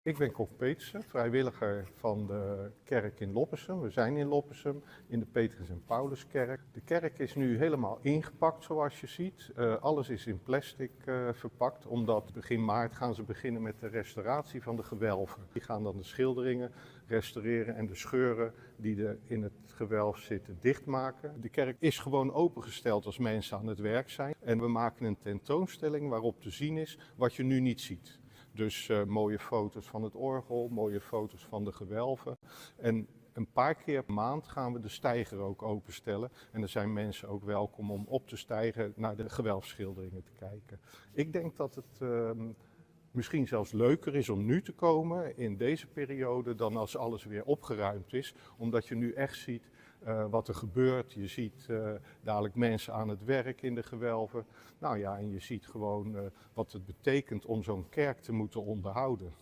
Ik ben Kok Petersen, vrijwilliger van de kerk in Loppersum. We zijn in Loppersum, in de Petrus en Pauluskerk. De kerk is nu helemaal ingepakt zoals je ziet. Alles is in plastic verpakt, omdat begin maart gaan ze beginnen met de restauratie van de gewelven. Die gaan dan de schilderingen restaureren en de scheuren die er in het gewelf zitten dichtmaken. De kerk is gewoon opengesteld als mensen aan het werk zijn. En we maken een tentoonstelling waarop te zien is wat je nu niet ziet. Dus mooie foto's van het orgel, mooie foto's van de gewelven. En een paar keer per maand gaan we de steiger ook openstellen. En er zijn mensen ook welkom om op te stijgen naar de gewelfschilderingen te kijken. Ik denk dat het misschien zelfs leuker is om nu te komen in deze periode dan als alles weer opgeruimd is. Omdat je nu echt ziet wat er gebeurt. Je ziet dadelijk mensen aan het werk in de gewelven. Nou ja, en je ziet gewoon wat het betekent om zo'n kerk te moeten onderhouden.